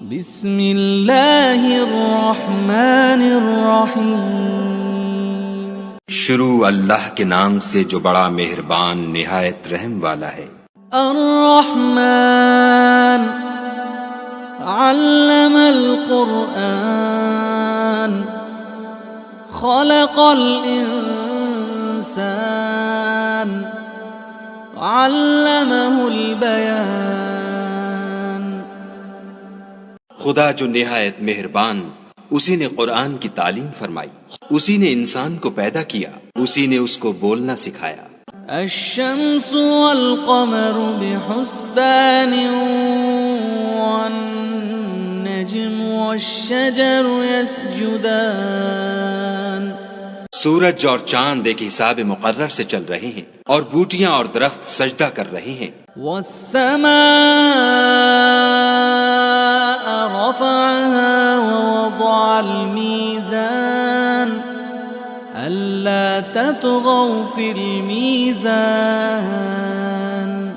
بسم اللہ الرحمن الرحیم شروع اللہ کے نام سے جو بڑا مہربان نہایت رحم والا ہے۔ الرحمن علم القرآن خلق الانسان علمہ البیان۔ خدا جو نہایت مہربان، اسی نے قرآن کی تعلیم فرمائی، اسی نے انسان کو پیدا کیا، اسی نے اس کو بولنا سکھایا۔ الشمس والقمر بحسبان والنجم والشجر يسجدان۔ سورج اور چاند ایک حساب مقرر سے چل رہے ہیں اور بوٹیاں اور درخت سجدہ کر رہے ہیں۔ والسماء رفعها ووضع الميزان ألا تطغوا في الميزان۔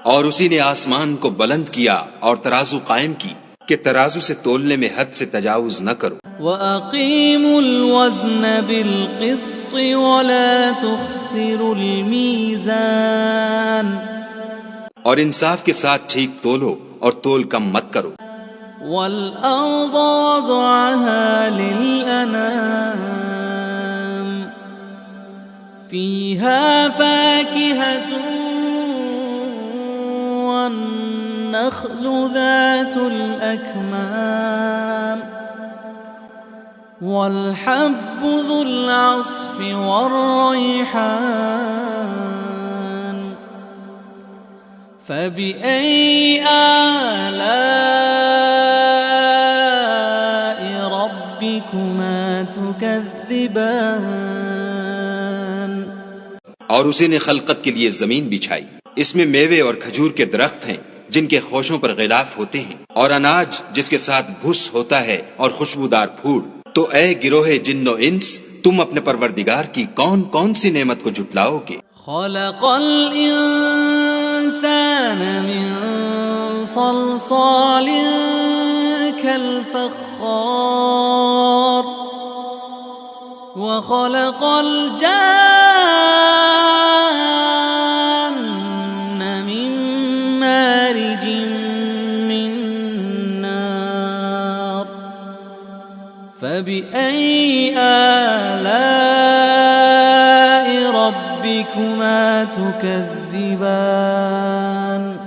اور اسی نے آسمان کو بلند کیا اور ترازو قائم کی کہ ترازو سے تولنے میں حد سے تجاوز نہ کرو۔ وَأَقِيمُوا الْوَزْنَ بِالْقِسْطِ وَلَا تُخْسِرُوا الْمِيزَانَ۔ اور انصاف کے ساتھ ٹھیک تولو اور تول کم مت کرو۔ وَالْأَرْضَ وَضَعَهَا لِلْأَنَامِ فِيهَا فَاكِهَةٌ وَالنَّخْلُ ذَاتُ الْأَكْمَامِ وَالْحَبُّ ذُو الْعَصْفِ وَالرَّيْحَانُ فَبِأَيِّ آلَاءِ رَبِّكُمَا تُكَذِّبَانِ۔ اور اسی نے خلقت کے لیے زمین بچھائی، اس میں میوے اور کھجور کے درخت ہیں جن کے خوشوں پر غلاف ہوتے ہیں، اور اناج جس کے ساتھ بھس ہوتا ہے اور خوشبودار پھول۔ تو اے گروہ جن و انس، تم اپنے پروردگار کی کون کون سی نعمت کو جھٹلاؤ گے؟ خلق الانسان من صلصال كالفخار وخلق الجان من مارج من نار فبأي آلاء ربكما تكذبان۔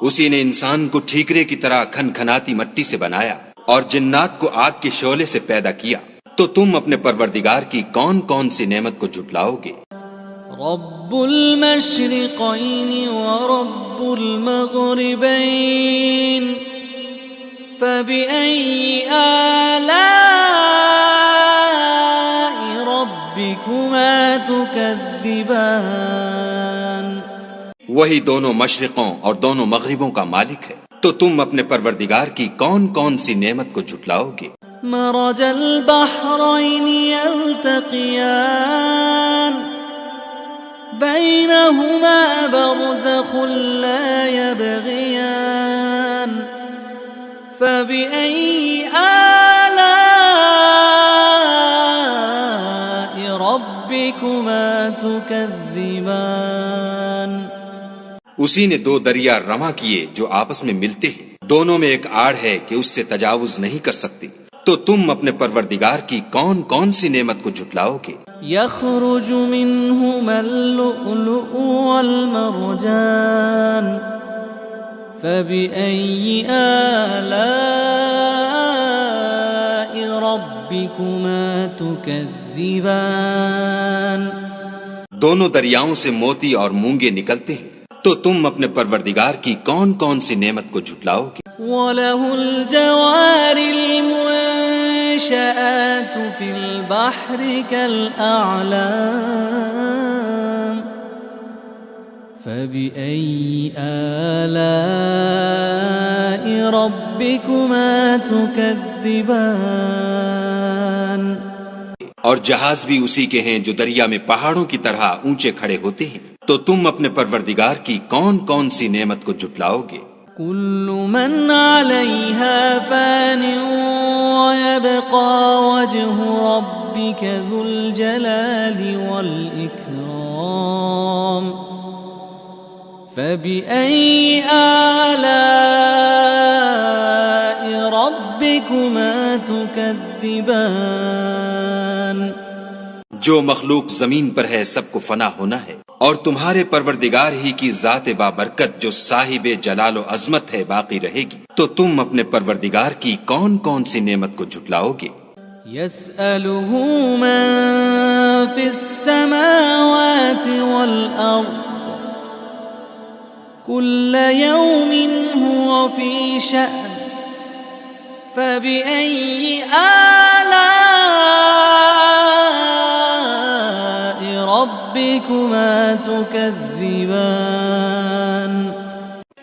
اسی نے انسان کو ٹھیکرے کی طرح کھن کھناتی مٹی سے بنایا اور جنات کو آگ کے شعلے سے پیدا کیا، تو تم اپنے پروردگار کی کون کون سی نعمت کو جھٹلاؤ گے؟ رب المشرقین ورب المغربین فبأي آلاء ربكما تكذبان۔ وہی دونوں مشرقوں اور دونوں مغربوں کا مالک ہے، تو تم اپنے پروردگار کی کون کون سی نعمت کو جھٹلاؤ گے؟ مرج البحرین یلتقیان بینہما برزخ لا یبغیان فبأي آلاء ربكما تكذبان۔ اسی نے دو دریا رواں کیے جو آپس میں ملتے ہیں، دونوں میں ایک آڑ ہے کہ اس سے تجاوز نہیں کر سکتے، تو تم اپنے پروردگار کی کون کون سی نعمت کو جھٹلاؤ گے؟ یخرج منہما اللؤلؤ والمرجان فبأي آلاء ربكما تكذبان۔ دونوں دریاؤں سے موتی اور مونگے نکلتے ہیں، تو تم اپنے پروردگار کی کون کون سی نعمت کو جھٹلاؤ گے؟ وَلَهُ الْجَوَارِ الْمُنشَآتُ فِي الْبَحْرِ كَالْأَعْلَامِ فَبِأَيِّ آلَاءِ رَبِّكُمَا تُكَذِّبَانِ۔ اور جہاز بھی اسی کے ہیں جو دریا میں پہاڑوں کی طرح اونچے کھڑے ہوتے ہیں، تو تم اپنے پروردگار کی کون کون سی نعمت کو جھٹلاؤ گے؟ کل من علیہا فان ويبقى وجه ربك ذو الجلال والإكرام فبأي آلاء ربكما تكذبان؟ جو مخلوق زمین پر ہے سب کو فنا ہونا ہے، اور تمہارے پروردگار ہی کی ذات بابرکت جو صاحب جلال و عظمت ہے باقی رہے گی، تو تم اپنے پروردگار کی کون کون سی نعمت کو جھٹلاؤ گے؟ يسأله من في السماوات والأرض كل يوم هو في شأن فبأي آلاء ربكما تكذبان؟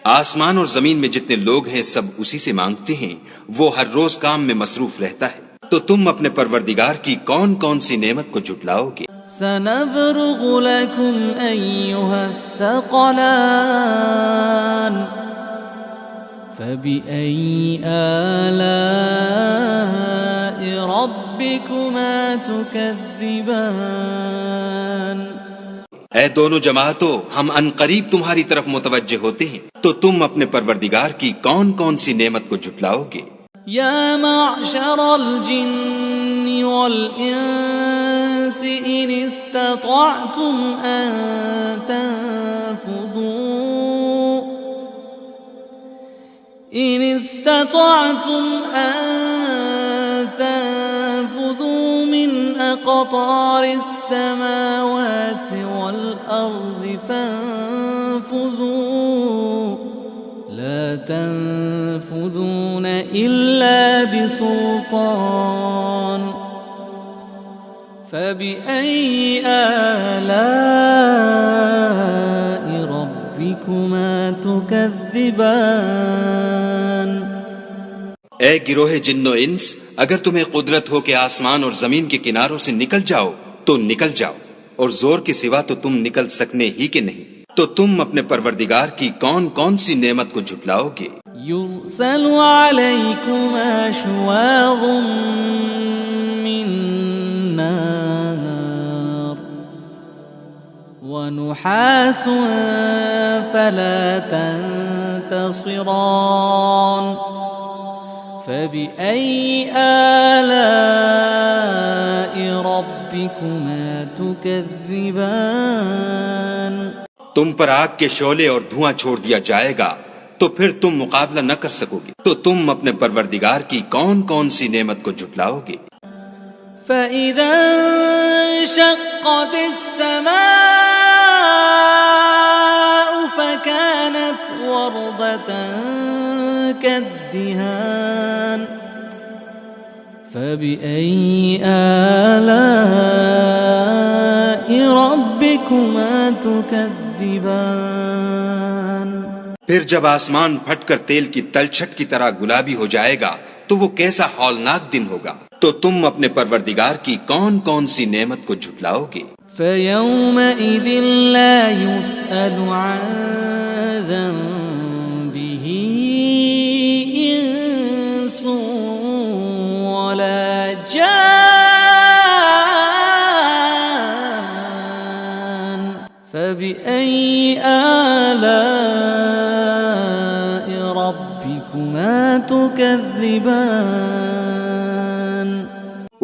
آسمان اور زمین میں جتنے لوگ ہیں سب اسی سے مانگتے ہیں، وہ ہر روز کام میں مصروف رہتا ہے، تو تم اپنے پروردگار کی کون کون سی نعمت کو جھٹلاؤ گے؟ سنفرغ لكم أيها الثقلان فبأي آلاء ربكما تكذبان؟ اے دونوں جماعتوں، ہم ان قریب تمہاری طرف متوجہ ہوتے ہیں، تو تم اپنے پروردگار کی کون کون سی نعمت کو جھٹلاؤ گے؟ يا معشر الجن والإنس إن استطعتم أن تنفذوا من أقطار السماوات والأرض فانفذوا لا تنفذون إلا بسلطان فبأي آلاء ربكما تكذبان؟ اے گروہ جن و انس، اگر تمہیں قدرت ہو کہ آسمان اور زمین کے کناروں سے نکل جاؤ تو نکل جاؤ، اور زور کے سوا تو تم نکل سکنے ہی کے نہیں، تو تم اپنے پروردگار کی کون کون سی نعمت کو جھٹلاؤ گے؟ يرسل عليكما شواظ من نار ونحاس فلا تنتصران فبأي آلاء ربكما تكذبان؟ تم پر آگ کے شعلے اور دھواں چھوڑ دیا جائے گا، تو پھر تم مقابلہ نہ کر سکو گے، تو تم اپنے پروردگار کی کون کون سی نعمت کو جھٹلاؤ گے؟ فَإِذَا انشَقَّتِ السَّمَاءُ فَكَانَتْ وَرْدَةً كَالدِّهَانِ فَبِأَيِّ آلَاءِ رَبِّكُمَا تُكَذِّبَانِ؟ پھر جب آسمان پھٹ کر تیل کی تلچھٹ کی طرح گلابی ہو جائے گا تو وہ کیسا ہولناک دن ہوگا، تو تم اپنے پروردگار کی کون کون سی نعمت کو جھٹلاؤ گے؟ فَيَوْمَئِذٍ لَا يُسْأَلُ عَنْ ذَنبِهِ إِنسٌ وَلَا جَانٌّ فَبِأَيِّ آلَاءِ رَبِّكُمَا تُكَذِّبَانِ؟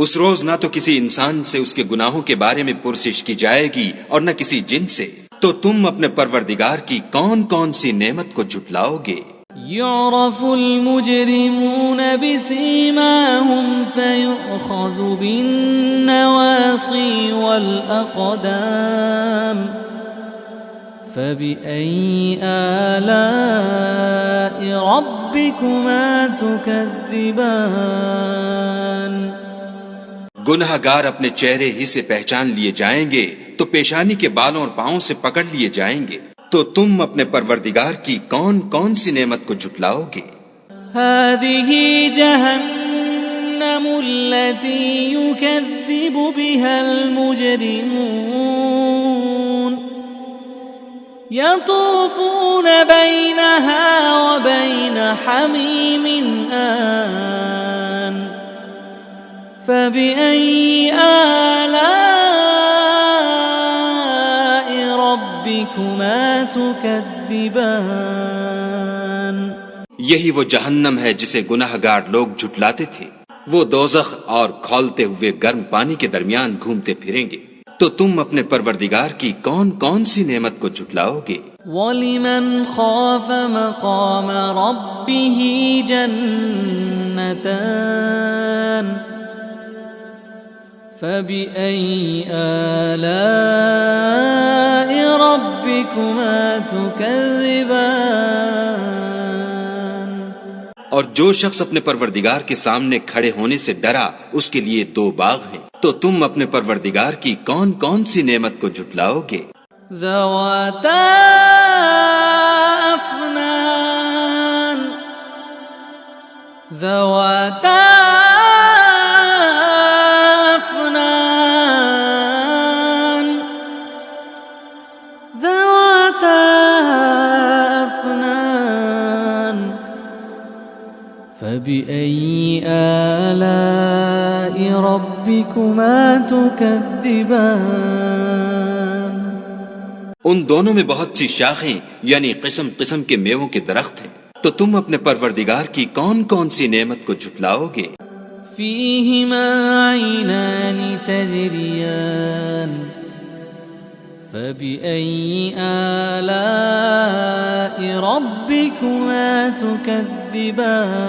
اس روز نہ تو کسی انسان سے اس کے گناہوں کے بارے میں پرسش کی جائے گی اور نہ کسی جن سے، تو تم اپنے پروردگار کی کون کون سی نعمت کو جھٹلاؤ گے؟ يعرف المجرمون بسيماهم فيؤخذ بالنواصي والأقدام فبأي آلاء ربكما تكذبان؟ گناہ گار اپنے چہرے ہی سے پہچان لیے جائیں گے تو پیشانی کے بالوں اور پاؤں سے پکڑ لیے جائیں گے، تو تم اپنے پروردگار کی کون کون سی نعمت کو جھٹلاؤ گے؟ هذه جهنم التي يكذب بها المجرمون يطوفون بينها وبين حميم آن فبأي آلاء ربكما تكذبان؟ یہی وہ جہنم ہے جسے گناہ گار لوگ جھٹلاتے تھے، وہ دوزخ اور کھولتے ہوئے گرم پانی کے درمیان گھومتے پھریں گے۔ تو تم اپنے پروردگار کی کون کون سی نعمت کو جھٹلاؤ گے؟ وَلِمَنْ خَافَ مَقَامَ رَبِّهِ جَنَّتَانِ فَبِأَيِّ آلَاءِ رَبِّكُمَا تُكَذِّبَانِ؟ اور جو شخص اپنے پروردگار کے سامنے کھڑے ہونے سے ڈرا اس کے لیے 2 باغ ہیں، تو تم اپنے پروردگار کی کون کون سی نعمت کو جھٹلاؤ گے؟ ذواتا افنان ذواتا افنان ذواتا افنان فبأي آلاء ربكما تكذبان؟ ان دونوں میں بہت سی شاخیں یعنی قسم قسم کے میووں کے درخت ہیں، تو تم اپنے پروردگار کی کون کون سی نعمت کو جھٹلاؤ گے؟ فیہما عینان تجریان فبأي آلاء ربكما تكذبان؟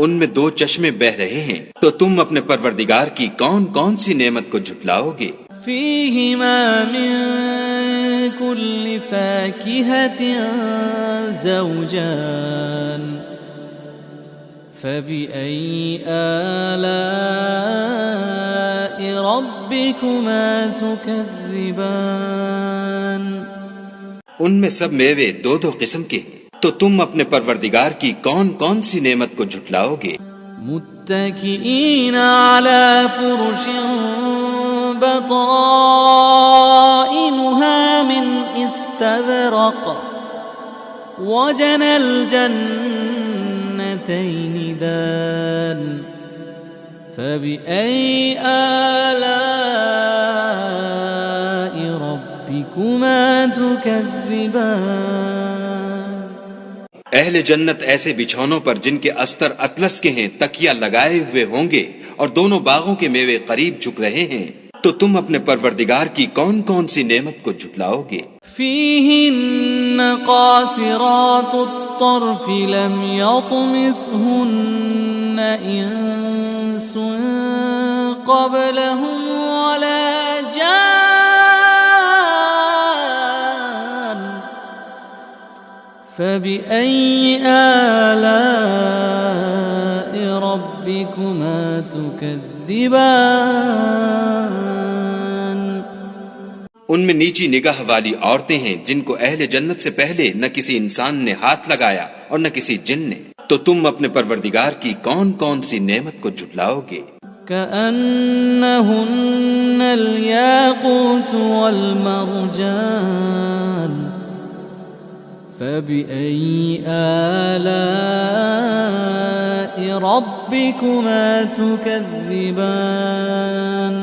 ان میں 2 چشمے بہ رہے ہیں، تو تم اپنے پروردگار کی کون کون سی نعمت کو جھٹلاؤ گے؟ فیہما من کل فاکہۃ زوجان فبأي آلاء ربكما تكذبان؟ ان میں سب میوے 2 قسم کے ہیں، تو تم اپنے پروردگار کی کون کون سی نعمت کو جھٹلاؤ گے؟ متکئین علی فرش بطائنها من استبرق وجنى الجنتين دان فبأي آلاء ربكما تكذبان؟ اہل جنت ایسے بچھونوں پر جن کے استر اطلس کے ہیں تکیہ لگائے ہوئے ہوں گے، اور دونوں باغوں کے میوے قریب جھک رہے ہیں، تو تم اپنے پروردگار کی کون کون سی نعمت کو جھٹلاؤ گے؟ فیہن قاصرات الطرف لم یطمثہن انس قبلہم ولا جان فبأي آلاء ربكما تكذبان؟ ان میں نیچی نگاہ والی عورتیں ہیں جن کو اہل جنت سے پہلے نہ کسی انسان نے ہاتھ لگایا اور نہ کسی جن نے، تو تم اپنے پروردگار کی کون کون سی نعمت کو جھٹلاؤ گے؟ كأنهن الياقوت والمرجان فبأي آلاء ربكما تكذبان؟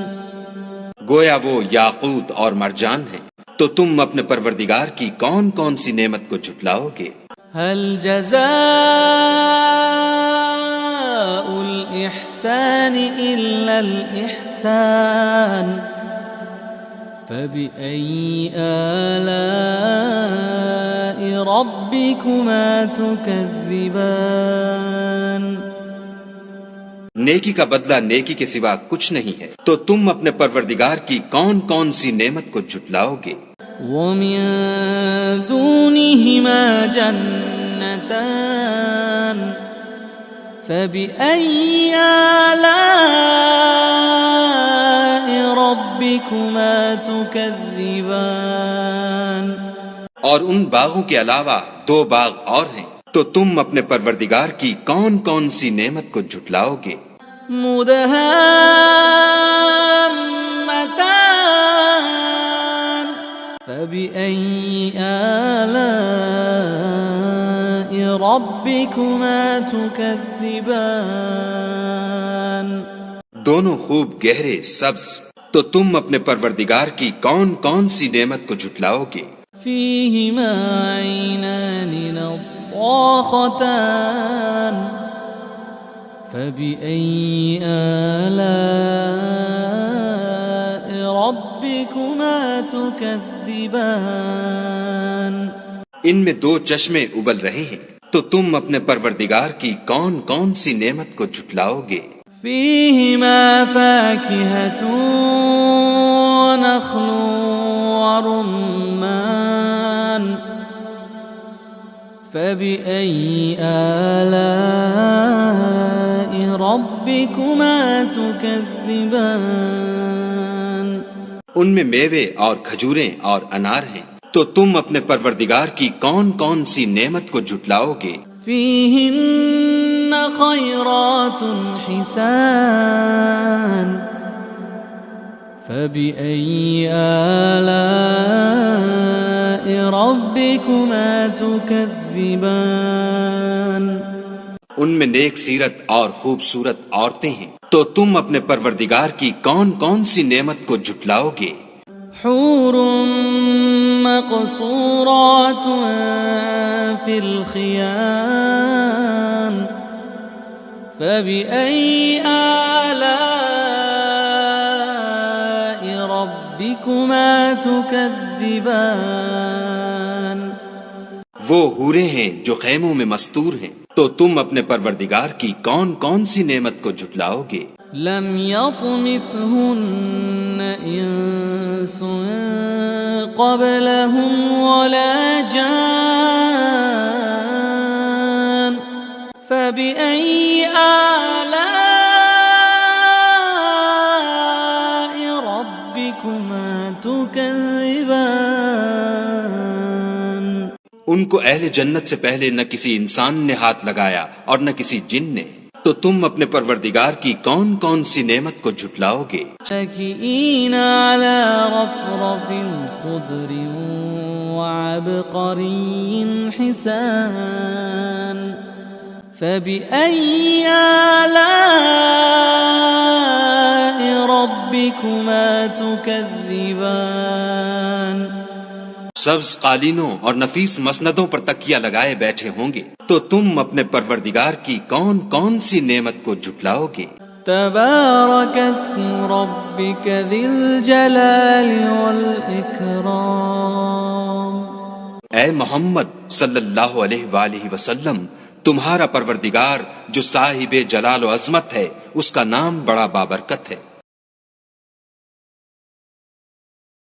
گویا وہ یاقوت اور مرجان ہیں، تو تم اپنے پروردگار کی کون کون سی نعمت کو جھٹلاؤ گے؟ هل جزاء الإحسان إلا الإحسان فبأي آلاء ربكما تكذبان؟ نیکی کا بدلہ نیکی کے سوا کچھ نہیں ہے، تو تم اپنے پروردگار کی کون کون سی نعمت کو جھٹلاؤ گے؟ ومن دونهما جنتان فبأي آلاء ربكما تكذبان؟ اور ان باغوں کے علاوہ 2 باغ اور ہیں، تو تم اپنے پروردگار کی کون کون سی نعمت کو جھٹلاؤ گے؟ مدہامتان فبأي آلاء ربكما تكذبان؟ دونوں خوب گہرے سبز، تو تم اپنے پروردگار کی کون کون سی نعمت کو جھٹلاؤ گے؟ فيهما عينان نضاختان فبأي آلاء ربكما تكذبان ان میں دو چشمے ابل رہے ہیں، تو تم اپنے پروردگار کی کون کون سی نعمت کو جھٹلاؤ گے؟ فيهما فاكهة ونخل ورمان فبأي آلاء ربكما تكذبان ان میں میوے اور کھجوریں اور انار ہیں، تو تم اپنے پروردگار کی کون کون سی نعمت کو جھٹلاؤ گے؟ فيهن خيرات حسان فبأي آلاء ربكما تكذبان ان میں نیک سیرت اور خوبصورت عورتیں ہیں، تو تم اپنے پروردگار کی کون کون سی نعمت کو جھٹلاؤ گے؟ حور مقصورات في الخيام فبأي آلاء ربكما تكذبان وہ حوریں ہیں جو خیموں میں مستور ہیں، تو تم اپنے پروردگار کی کون کون سی نعمت کو جھٹلاؤ گے؟ لم يطمثهن انس قبلهم ولا جان فبأي آلاء ربكما تكذبان ان کو اہل جنت سے پہلے نہ کسی انسان نے ہاتھ لگایا اور نہ کسی جن نے، تو تم اپنے پروردگار کی کون کون سی نعمت کو جھٹلاؤ گے؟ متكئين على رفرف خضر وعبقري حسان فبأي آلاء ربكما تكذبان سبز قالینوں اور نفیس مسندوں پر تکیہ لگائے بیٹھے ہوں گے، تو تم اپنے پروردگار کی کون کون سی نعمت کو جھٹلاؤ گے؟ تبارك اسم ربك ذي الجلال والإكرام اے محمد صلی اللہ علیہ وآلہ وسلم، تمہارا پروردگار جو صاحب جلال و عظمت ہے، اس کا نام بڑا بابرکت ہے۔